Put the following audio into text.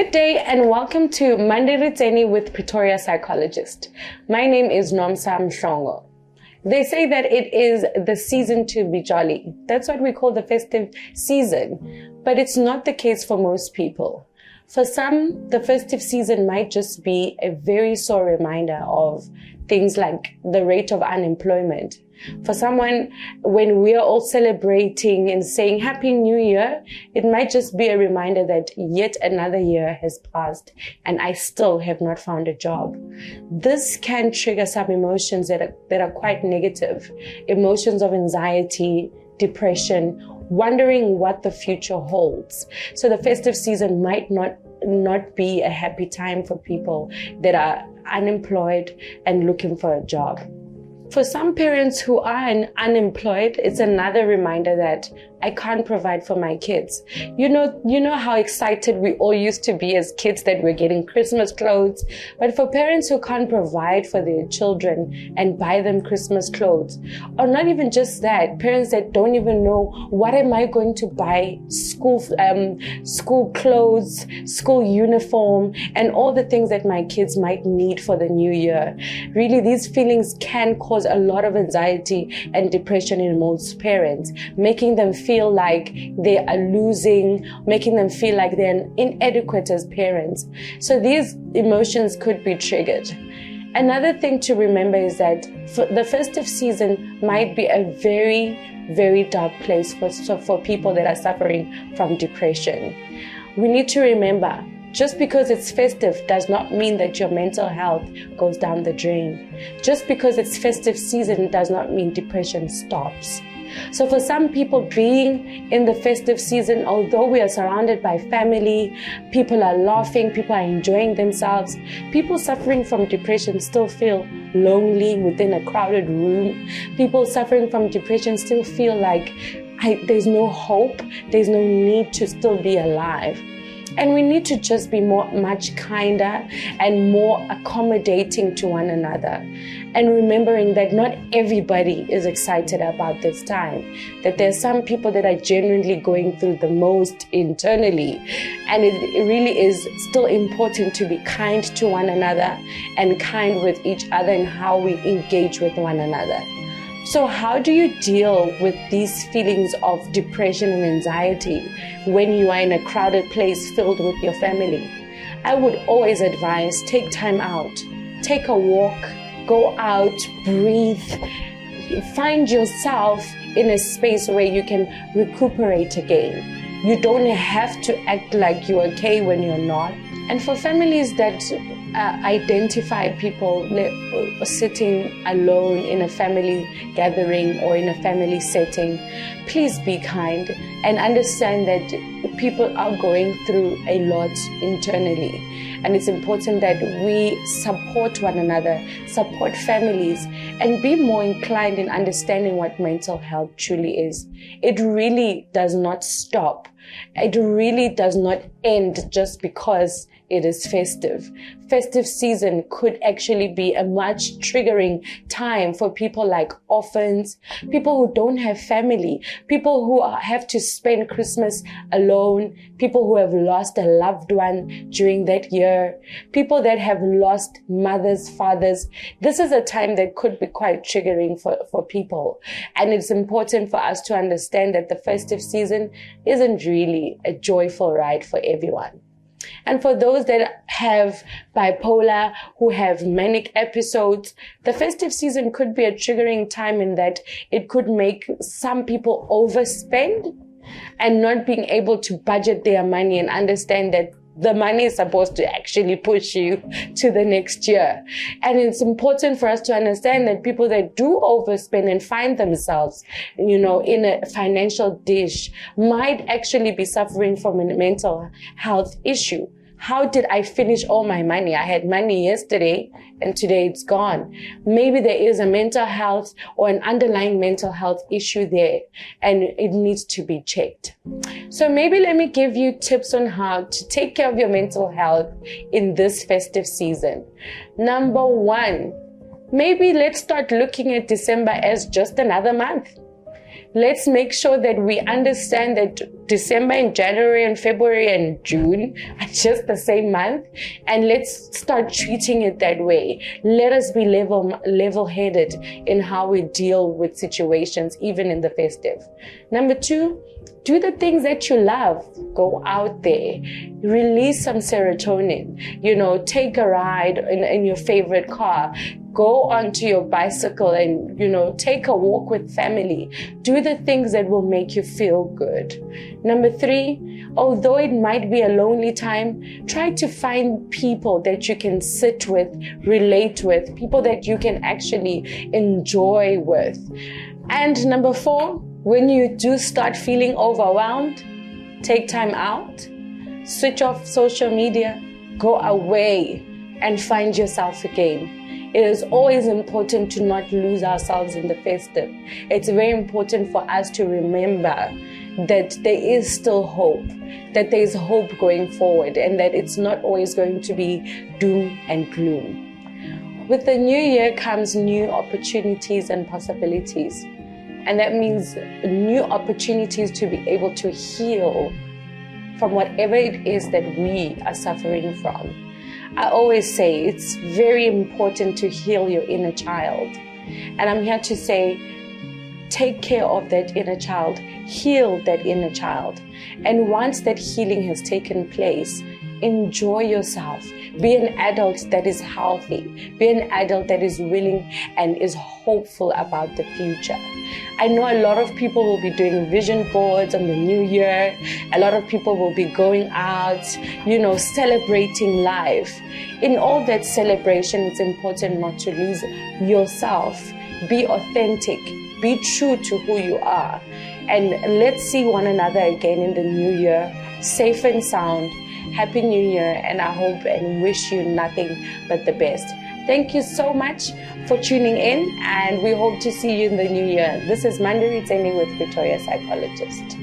Good day and welcome to Monday ReTsene with Pretoria Psychologists. My name is Mhlongo. They say that it is the season to be jolly. That's what we call the festive season. But it's not the case for most people. For some, the festive season might just be a very sore reminder of things like the rate of unemployment. For someone, when we are all celebrating and saying Happy New Year, it might just be a reminder that yet another year has passed and I still have not found a job. This can trigger some emotions that are quite negative. Emotions of anxiety, depression, wondering what the future holds. So the festive season might not be a happy time for people that are unemployed and looking for a job. For some parents who are unemployed, it's another reminder that I can't provide for my kids. You know how excited we all used to be as kids that we're getting Christmas clothes. But for parents who can't provide for their children and buy them Christmas clothes, or not even just that, parents that don't even know what am I going to buy, school clothes, school uniform, and all the things that my kids might need for the new year. Really, these feelings can cause a lot of anxiety and depression in most parents, making them feel like they are losing, making them feel like they're inadequate as parents. So these emotions could be triggered. Another thing to remember is that the festive season might be a very, very dark place for people that are suffering from depression. We need to remember, just because it's festive does not mean that your mental health goes down the drain. Just because it's festive season does not mean depression stops. So for some people, being in the festive season, although we are surrounded by family, people are laughing, people are enjoying themselves, people suffering from depression still feel lonely within a crowded room. People suffering from depression still feel like there's no hope, there's no need to still be alive. And we need to just be much kinder and more accommodating to one another. And remembering that not everybody is excited about this time. That there are some people that are genuinely going through the most internally. And it really is still important to be kind to one another and kind with each other in how we engage with one another. So how do you deal with these feelings of depression and anxiety when you are in a crowded place filled with your family? I would always advise, take time out, take a walk, go out, breathe, find yourself in a space where you can recuperate again. You don't have to act like you're okay when you're not. And for families that identify people sitting alone in a family gathering or in a family setting, please be kind and understand that people are going through a lot internally. And it's important that we support one another, support families, and be more inclined in understanding what mental health truly is. It really does not stop. It really does not end just because it is festive. Festive season could actually be a much triggering time for people like orphans, people who don't have family, people who have to spend Christmas alone, people who have lost a loved one during that year, people that have lost mothers, fathers. This is a time that could be quite triggering for people. And it's important for us to understand that the festive season isn't really a joyful ride for everyone. And for those that have bipolar, who have manic episodes, the festive season could be a triggering time in that it could make some people overspend and not being able to budget their money and understand that the money is supposed to actually push you to the next year. And it's important for us to understand that people that do overspend and find themselves, in a financial dish might actually be suffering from a mental health issue. How did I finish all my money? I had money yesterday and today it's gone. Maybe there is a mental health or an underlying mental health issue there and it needs to be checked. So maybe let me give you tips on how to take care of your mental health in this festive season. Number one, maybe let's start looking at December as just another month. Let's make sure that we understand that December and January and February and June are just the same month, and let's start treating it that way. Let us be level-headed in how we deal with situations, even in the festive. Number 2, do the things that you love. Go out there, release some serotonin, take a ride in your favorite car, go onto your bicycle and, take a walk with family. Do the things that will make you feel good. Number 3, although it might be a lonely time, try to find people that you can sit with, relate with, people that you can actually enjoy with. And number 4, when you do start feeling overwhelmed, take time out, switch off social media, go away and find yourself again. It is always important to not lose ourselves in the festive. It's very important for us to remember that there is still hope, that there is hope going forward, and that it's not always going to be doom and gloom. With the new year comes new opportunities and possibilities. And that means new opportunities to be able to heal from whatever it is that we are suffering from. I always say it's very important to heal your inner child. And I'm here to say, take care of that inner child, heal that inner child. And once that healing has taken place, enjoy yourself. Be an adult that is healthy. Be an adult that is willing and is hopeful about the future. I know a lot of people will be doing vision boards on the new year. A lot of people will be going out, celebrating life. In all that celebration, it's important not to lose yourself. Be authentic. Be true to who you are. And let's see one another again in the new year, safe and sound. Happy New Year, and I hope and wish you nothing but the best. Thank you so much for tuning in, and we hope to see you in the new year. This is Monday ReTsene with Pretoria Psychologists.